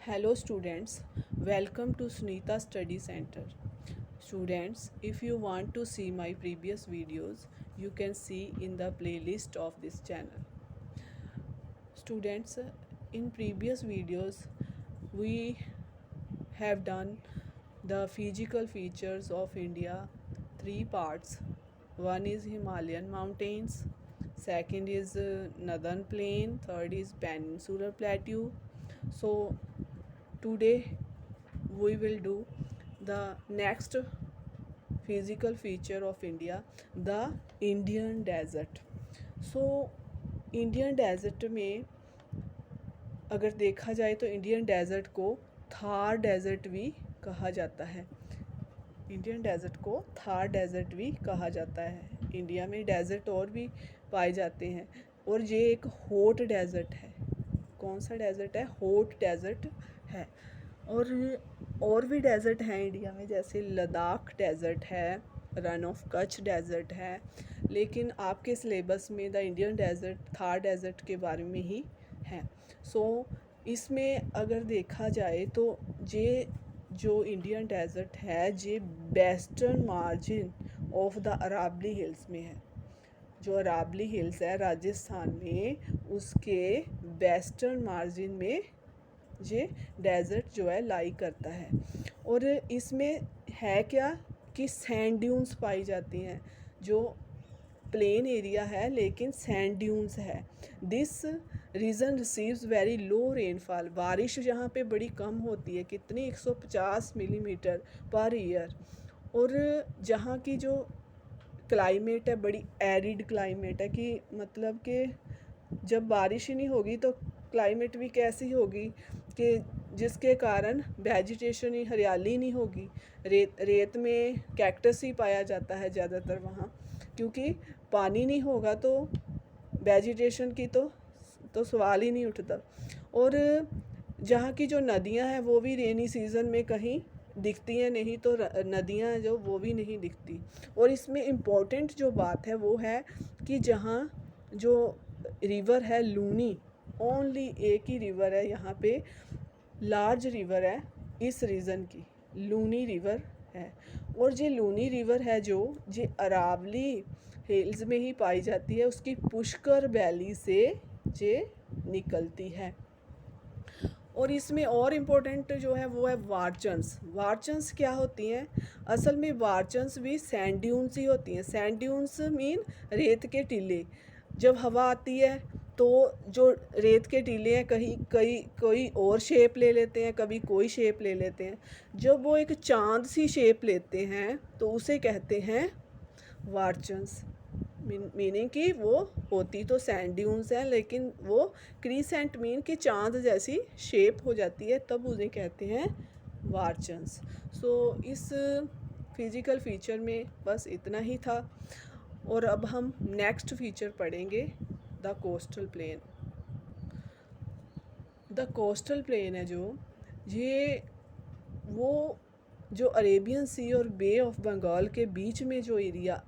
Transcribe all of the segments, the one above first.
Hello students, welcome to Sunita Study Center. Students, if you want to see my previous videos, you can see in the playlist of this channel. Students, in previous videos, we have done the physical features of India, three parts. One is Himalayan mountains, second is Northern Plain, third is Peninsular Plateau. So today we will do the next physical feature of India, the Indian desert. So Indian desert में अगर देखा जाए तो Indian desert को Thar desert भी कहा जाता है। इंडियन डेजर्ट को थार डेजर्ट भी कहा जाता है। इंडिया में डेजर्ट और भी पाए जाते हैं और ये एक हॉट डेजर्ट है। कौन सा डेजर्ट है? हॉट डेजर्ट है। और भी डेजर्ट हैं इंडिया में, जैसे लद्दाख डेजर्ट है, रन ऑफ कच्छ डेजर्ट है, लेकिन आपके सिलेबस में the Indian desert, Thar desert के बारे में ही है। सो इसमें अगर देखा जाए तो ये जो इंडियन डेजर्ट है ये western margin of the Aravalli hills में है। जो अरावली हिल्स है राजस्थान में, उसके वेस्टर्न मार्जिन में ये डेजर्ट जो है लाई करता है। और इसमें है क्या कि सैंड ड्यून्स पाई जाती हैं। जो प्लेन एरिया है लेकिन सैंड ड्यून्स है। This region receives very low rainfall. बारिश यहाँ पे बड़ी कम होती है, कितनी 150 मिलीमीटर पर ईयर। और जहाँ की जो क्लाइमेट है बड़ी एरिड क्लाइमेट है, कि मतलब कि जब बारिश ही नहीं होगी तो क्लाइमेट भी कैसी होगी कि जिसके कारण वेजिटेशन ही, हरियाली नहीं होगी। रेत में कैक्टस ही पाया जाता है ज़्यादातर वहाँ, क्योंकि पानी नहीं होगा तो वेजिटेशन की तो सवाल ही नहीं उठता। और जहाँ की जो नदियाँ हैं वो भी रेनी सीज़न में कहीं दिखती हैं, नहीं तो नदियाँ जो वो भी नहीं दिखती। और इसमें इम्पोर्टेंट जो बात है वो है कि जहाँ जो रिवर है लूनी, ओनली एक ही रिवर है यहाँ पे, लार्ज रिवर है इस रीजन की, लूनी रिवर है। और ये लूनी रिवर है जो ये अरावली हिल्स में ही पाई जाती है, उसकी पुष्कर वैली से ये निकलती है। और इसमें और इम्पोर्टेंट जो है वो है वारचन्स। वारचन्स क्या होती हैं? असल में वारचन्स भी सैंड ड्यून्स ही होती हैं। सैंड ड्यून्स मीन रेत के टीले। जब हवा आती है तो जो रेत के टीले हैं कहीं कोई और शेप ले लेते हैं, कभी कोई शेप ले लेते हैं। जब वो एक चांद सी शेप लेते हैं तो उसे कहते हैं वारचन्स। मीनिंग कि वो होती तो सैंड ड्यून्स हैं लेकिन वो क्रीसेंट मीन कि चांद जैसी शेप हो जाती है, तब उन्हें कहते हैं वारचन्स। सो इस फिज़िकल फीचर में बस इतना ही था। और अब हम नेक्स्ट फीचर पढ़ेंगे, the coastal plain. The coastal plain है जो ये वो जो अरेबियन सी और बे ऑफ बंगाल के बीच में जो एरिया,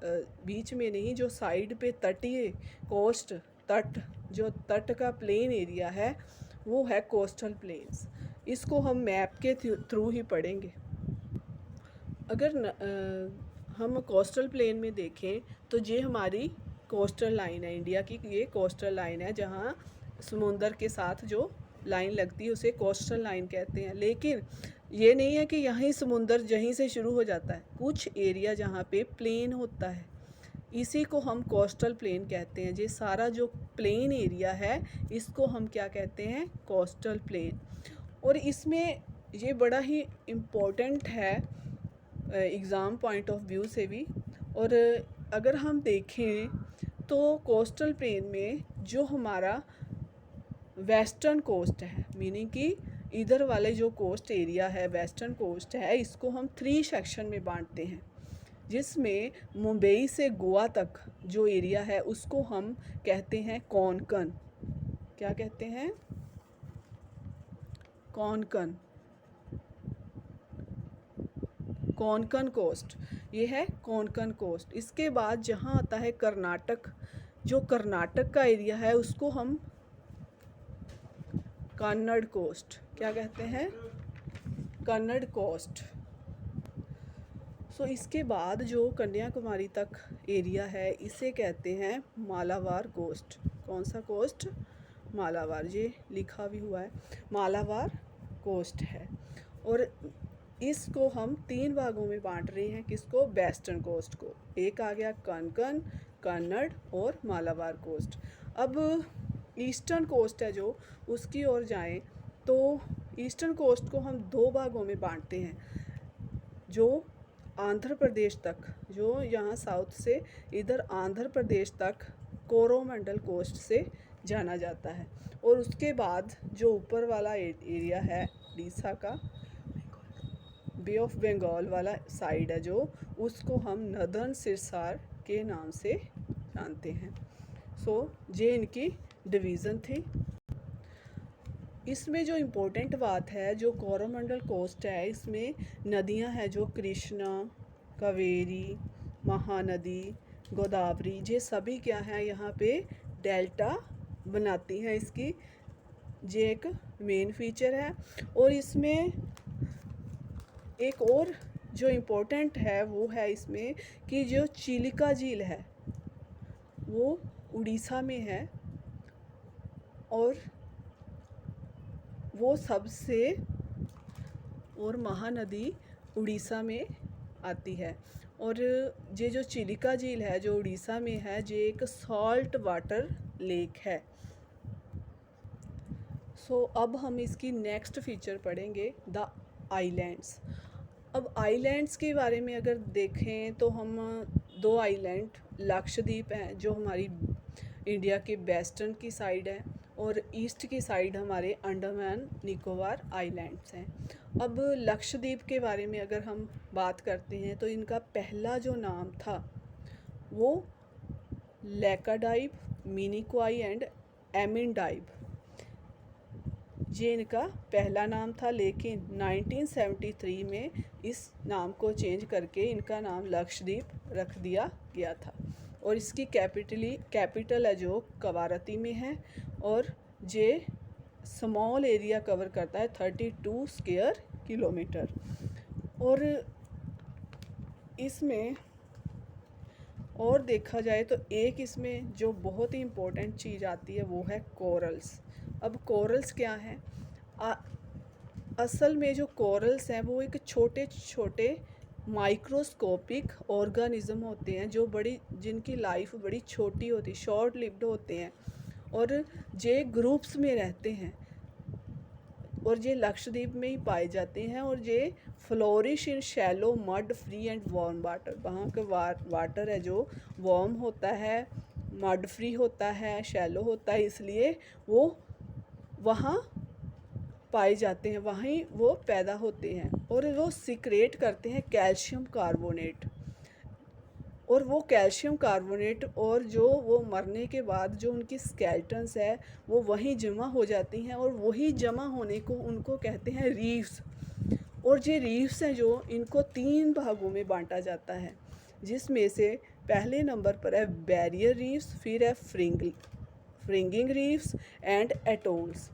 बीच में नहीं, जो साइड पे तटीय कोस्ट, जो तट का प्लेन एरिया है वो है कोस्टल प्लेन्स। इसको हम मैप के थ्रू ही पढ़ेंगे। अगर हम कोस्टल प्लेन में देखें तो ये हमारी कोस्टल लाइन है इंडिया की। ये कोस्टल लाइन है जहाँ समुंदर के साथ जो लाइन लगती है उसे कोस्टल लाइन कहते हैं। लेकिन ये नहीं है कि यहीं समुंदर यहीं से शुरू हो जाता है। कुछ एरिया जहाँ पे प्लेन होता है इसी को हम कोस्टल प्लेन कहते हैं। ये सारा जो प्लेन एरिया है इसको हम क्या कहते हैं? Coastal plain. और इसमें ये बड़ा ही इम्पोर्टेंट है एग्ज़ाम पॉइंट ऑफ व्यू से भी। और अगर हम देखें तो कोस्टल प्लेन में जो हमारा वेस्टर्न कोस्ट है, मीनिंग कि इधर वाले जो कोस्ट एरिया है, वेस्टर्न कोस्ट है, इसको हम 3 सेक्शन में बांटते हैं। जिसमें मुंबई से गोवा तक जो एरिया है उसको हम कहते हैं कोंकण। क्या कहते हैं? कोंकण। कोंकण कोस्ट, ये है कोंकण कोस्ट। इसके बाद जहाँ आता है कर्नाटक, जो कर्नाटक का एरिया है उसको हम कन्नड़ कोस्ट, क्या कहते हैं, कन्नड़ कोस्ट। सो इसके बाद जो कन्याकुमारी तक एरिया है इसे कहते हैं मालाबार कोस्ट। कौन सा कोस्ट, मालाबार, ये लिखा भी हुआ है, मालाबार कोस्ट है। और इसको हम 3 भागों में बांट रहे हैं, किसको, वेस्टर्न कोस्ट को। एक आ गया कोंकण, कन्नड़ और मालाबार कोस्ट। अब ईस्टर्न कोस्ट है जो, उसकी ओर जाएं तो ईस्टर्न कोस्ट को हम 2 भागों में बांटते हैं। जो आंध्र प्रदेश तक, जो यहाँ साउथ से इधर आंध्र प्रदेश तक कोरोमंडल कोस्ट से जाना जाता है। और उसके बाद जो ऊपर वाला एरिया है उड़ीसा का, बे ऑफ बंगाल वाला साइड है जो, उसको हम नदर्न सिरसार के नाम से जानते हैं। सो ये इनकी डिवीज़न थी। इसमें जो इम्पोर्टेंट बात है, जो कोरोमंडल कोस्ट है इसमें नदियां हैं जो कृष्णा, कावेरी, महानदी, गोदावरी, ये सभी क्या हैं यहाँ पे डेल्टा बनाती हैं इसकी, ये एक मेन फीचर है। और इसमें एक और जो इम्पोर्टेंट है वो है इसमें कि जो चिलिका झील है वो उड़ीसा में है और वो सबसे, और महानदी उड़ीसा में आती है। और ये जो चिलिका झील है जो उड़ीसा में है, ये एक सॉल्ट वाटर लेक है। सो अब हम इसकी नेक्स्ट फीचर पढ़ेंगे, द आइलैंड्स। अब आइलैंड्स के बारे में अगर देखें तो हम 2 आइलैंड, लक्षद्वीप हैं जो हमारी इंडिया के वेस्टर्न की साइड है, और ईस्ट की साइड हमारे अंडमान निकोबार आइलैंड्स हैं। अब लक्षद्वीप के बारे में अगर हम बात करते हैं तो इनका पहला जो नाम था वो लैकाडाइब, मिनिकॉय एंड एमिनडाइब, ये इनका पहला नाम था। लेकिन 1973 में इस नाम को चेंज करके इनका नाम लक्षद्वीप रख दिया गया था। और इसकी कैपिटल है जो कवारती में है, और ये स्मॉल एरिया कवर करता है 32 स्क्वायर किलोमीटर। और इसमें और देखा जाए तो एक इसमें जो बहुत ही इम्पोर्टेंट चीज़ आती है वो है कोरल्स। अब कोरल्स क्या हैं, असल में जो कोरल्स हैं वो एक छोटे छोटे माइक्रोस्कोपिक ऑर्गेनिज्म होते हैं जो जिनकी लाइफ बड़ी छोटी होती, शॉर्ट लिव्ड होते हैं, और ये ग्रुप्स में रहते हैं, और ये लक्षद्वीप में ही पाए जाते हैं। और ये flourish in shallow mud free and warm water, वहाँ का वाटर है जो वार्म होता है, मड फ्री होता है, शैलो होता है, इसलिए वो वहाँ पाए जाते हैं, वहीं वो पैदा होते हैं। और वो सिक्रेट करते हैं कैल्शियम कार्बोनेट, और वो कैल्शियम कार्बोनेट और जो वो मरने के बाद जो उनकी स्केलेटन्स है वो वहीं जमा हो जाती हैं, और वही जमा होने को उनको कहते हैं रीफ्स। और ये रीफ्स हैं जो इनको 3 भागों में बांटा जाता है, जिसमें से पहले नंबर पर है बैरियर रीफ्स, फिर है फ्रिंगिंग रीफ्स एंड एटोल्स।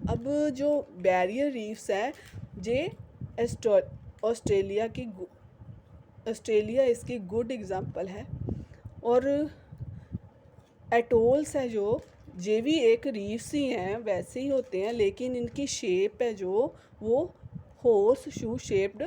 अब जो बैरियर रीफ्स हैं ये ऑस्ट्रेलिया इसकी गुड एग्जांपल है, और एटोल्स है जो ये भी एक रीफ्स ही हैं, वैसे ही होते हैं, लेकिन इनकी शेप है जो वो horse shoe shaped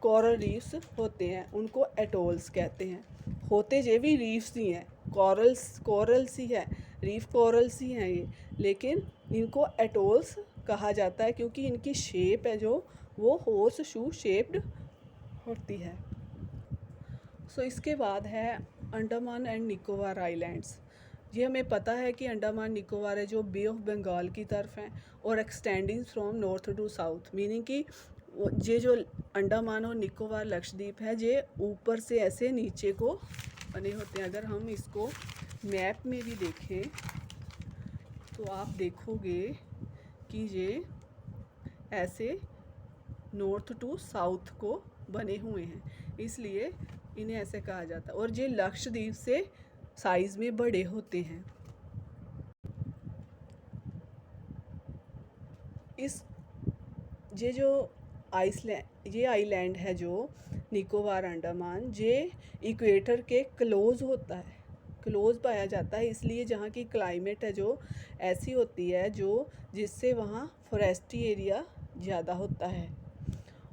coral reefs होते हैं, उनको एटोल्स कहते हैं। होते ये भी रीफ्स ही हैं, कोरल्स ही है, रीफ कोरल्स ही हैं ये, लेकिन इनको एटोल्स कहा जाता है क्योंकि इनकी शेप है जो वो हॉर्स शू शेप्ड होती है। सो इसके बाद है अंडमान एंड निकोबार आइलैंड्स। ये हमें पता है कि अंडमान निकोबार है जो बे ऑफ बंगाल की तरफ हैं और extending from north to south, meaning कि ये जो अंडमान और निकोबार लक्षद्वीप है ये ऊपर से ऐसे नीचे को बने होते हैं। अगर हम इसको मैप में भी देखें तो आप देखोगे कि ये ऐसे नॉर्थ टू साउथ को बने हुए हैं, इसलिए इन्हें ऐसे कहा जाता है। और ये लक्षद्वीप से साइज़ में बड़े होते हैं। इस ये जो ये आइलैंड है जो निकोबार अंडमान, ये इक्वेटर के क्लोज़ होता है, क्लोज़ पाया जाता है, इसलिए जहाँ की क्लाइमेट है जो ऐसी होती है जो जिससे वहाँ फॉरेस्टी एरिया ज़्यादा होता है।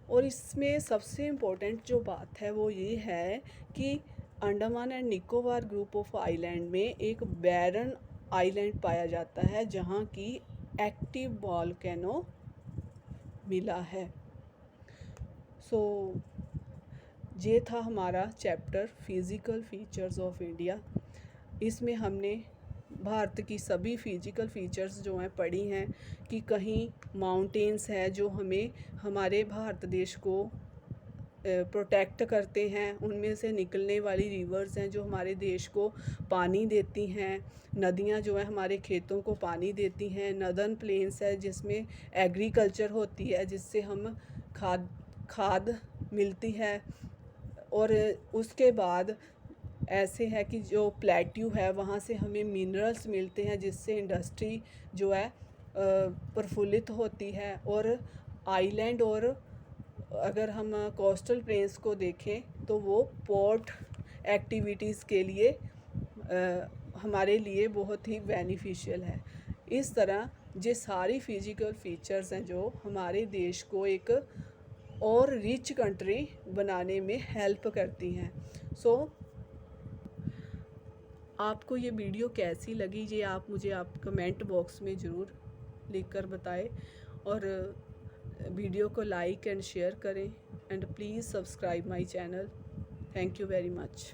और इसमें सबसे इम्पोर्टेंट जो बात है वो ये है कि Andaman and Nicobar group of island में एक बैरन आइलैंड पाया जाता है जहाँ की एक्टिव वॉल्केनो मिला है। सो ये था हमारा chapter physical features of India. इसमें हमने भारत की सभी फिज़िकल फीचर्स जो हैं पढ़ी हैं कि कहीं माउंटेन्स है जो हमें हमारे भारत देश को प्रोटेक्ट करते हैं, उनमें से निकलने वाली रिवर्स हैं जो हमारे देश को पानी देती हैं, नदियाँ जो हैं हमारे खेतों को पानी देती हैं, नदर्न प्लेन्स है जिसमें एग्रीकल्चर होती है जिससे हम खाद मिलती है, और उसके बाद ऐसे है कि जो प्लेट्यू है वहाँ से हमें मिनरल्स मिलते हैं जिससे इंडस्ट्री जो है प्रफुल्लित होती है। और आइलैंड और अगर हम कोस्टल प्लेन्स को देखें तो वो पोर्ट एक्टिविटीज़ के लिए हमारे लिए बहुत ही बेनिफिशियल है। इस तरह ये सारी फिज़िकल फीचर्स हैं जो हमारे देश को एक और रिच कंट्री बनाने में हेल्प करती हैं। सो आपको ये वीडियो कैसी लगी ये आप मुझे कमेंट बॉक्स में ज़रूर लिख कर बताएं, और वीडियो को लाइक एंड शेयर करें, and please subscribe my channel. Thank you very much.